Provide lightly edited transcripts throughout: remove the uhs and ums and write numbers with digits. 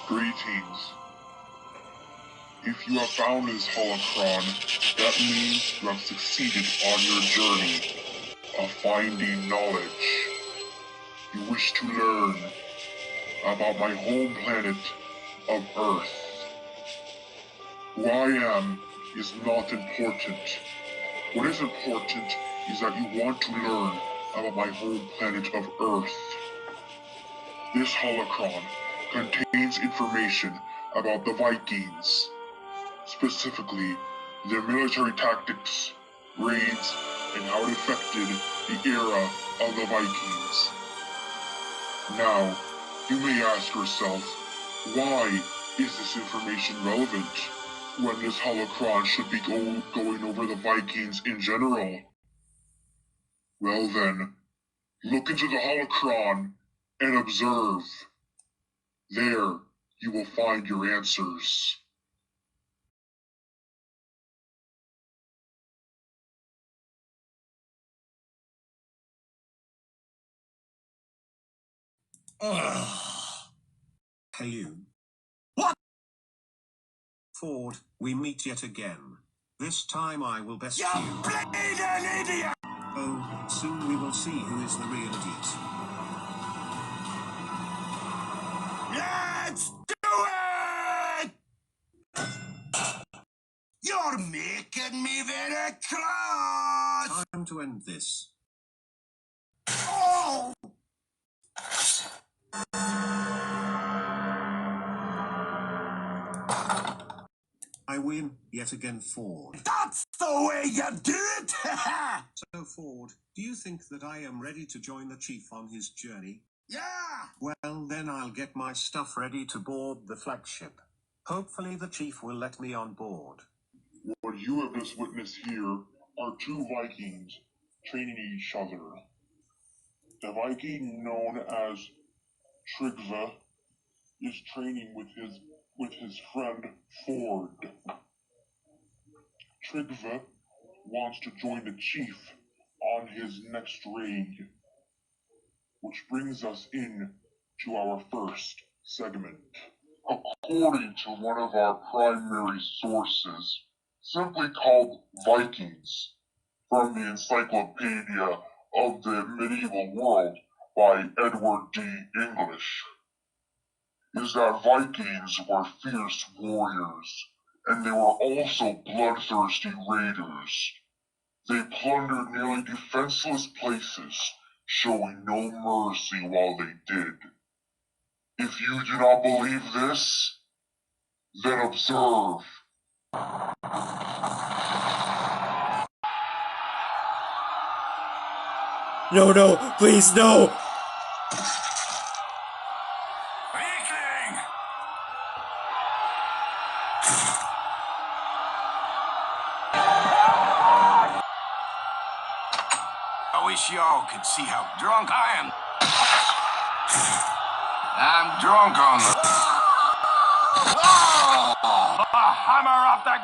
Greetings. If you have found this holocron, that means you have succeeded on your journey of finding knowledge. You wish to learn about my home planet of Earth. Who I am is not important. What is important is that you want to learn about my home planet of Earth. This holocron contains information about the Vikings, specifically their military tactics, raids, and how it affected the era of the Vikings. Now, you may ask yourself, why is this information relevant when this holocron should be going over the Vikings in general? Well then, look into the holocron and observe. There, you will find your answers. Hey you. What? Ford, we meet yet again. This time I will best you. You bleeding idiot! Oh, soon we will see who is the real idiot. Let's do it! You're making me very cross! Time to end this. Oh! I win yet again, Ford. That's the way you do it! So, Ford, do you think that I am ready to join the chief on his journey? Yeah! Well, then I'll get my stuff ready to board the flagship. Hopefully the chief will let me on board. What you have just witnessed here are two Vikings training each other. The Viking known as Tryggva is training with his friend Ford. Tryggva wants to join the chief on his next raid, which brings us in to our first segment. According to one of our primary sources, simply called Vikings, from the Encyclopedia of the Medieval World by Edward D. English, is that Vikings were fierce warriors, and they were also bloodthirsty raiders. They plundered nearly defenseless places, showing no mercy while they did. If you do not believe this, then observe. No, please, no! Viking! I wish y'all could see how drunk I am. I'm drunk on the hammer of the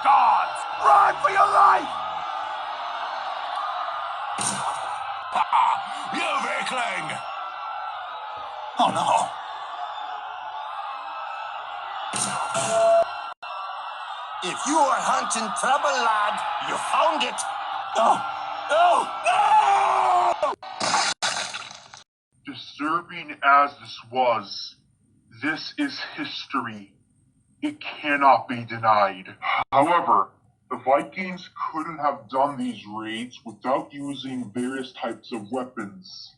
gods! Run for your life! You Viking! Oh no! If you are hunting trouble, lad, you found it! No! Disturbing as this was, this is history. It cannot be denied. However, the Vikings couldn't have done these raids without using various types of weapons.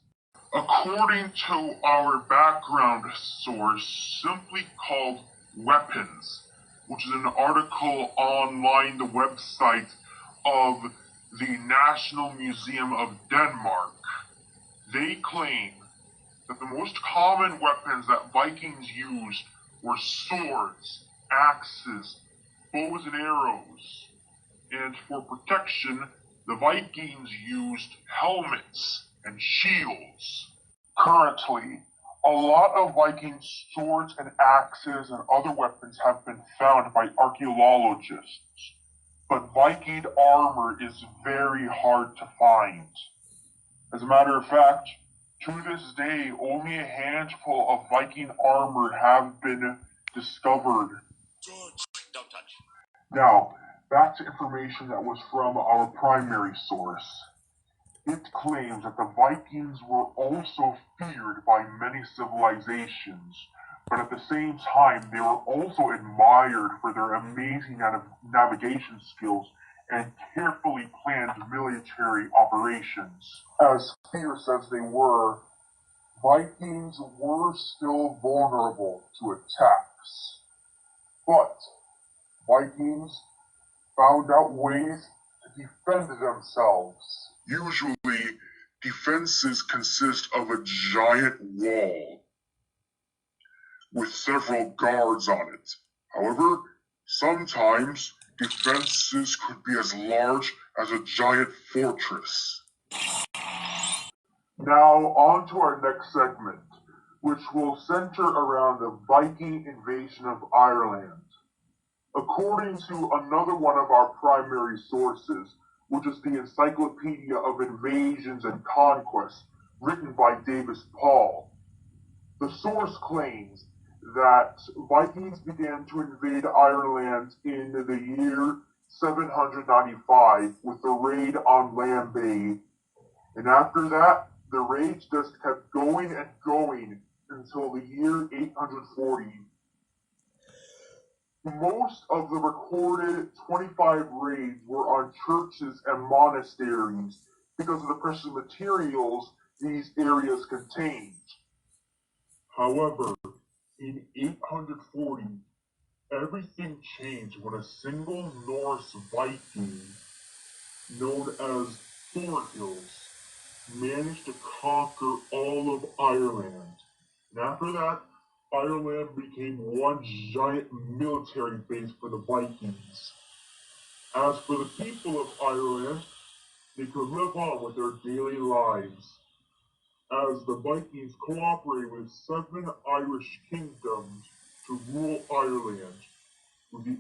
According to our background source, simply called Weapons, which is an article online, the website of the National Museum of Denmark, they claim that the most common weapons that Vikings used were swords, axes, bows and arrows, and for protection, the Vikings used helmets and shields. Currently, a lot of Viking swords and axes and other weapons have been found by archaeologists, but Viking armor is very hard to find. As a matter of fact, To this day, only a handful of Viking armor have been discovered. George, don't touch. Now, back to information that was from our primary source. It claims that the Vikings were also feared by many civilizations, but at the same time, they were also admired for their amazing navigation skills and carefully planned military operations. As fierce as they were, Vikings were still vulnerable to attacks. But Vikings found out ways to defend themselves. Usually, defenses consist of a giant wall with several guards on it. However, sometimes defenses could be as large as a giant fortress. Now, on to our next segment, which will center around the Viking invasion of Ireland. According to another one of our primary sources, which is the Encyclopedia of Invasions and Conquests, written by Davis Paul, the source claims that Vikings began to invade Ireland in the year 795 with the raid on Lambay, and after that, the raids just kept going and going until the year 840. Most of the recorded 25 raids were on churches and monasteries because of the precious materials these areas contained. However, in 840, everything changed when a single Norse Viking, known as Thorgils, managed to conquer all of Ireland. And after that, Ireland became one giant military base for the Vikings. As for the people of Ireland, they could live on with their daily lives, as the Vikings cooperated with 7 Irish kingdoms to rule Ireland, with the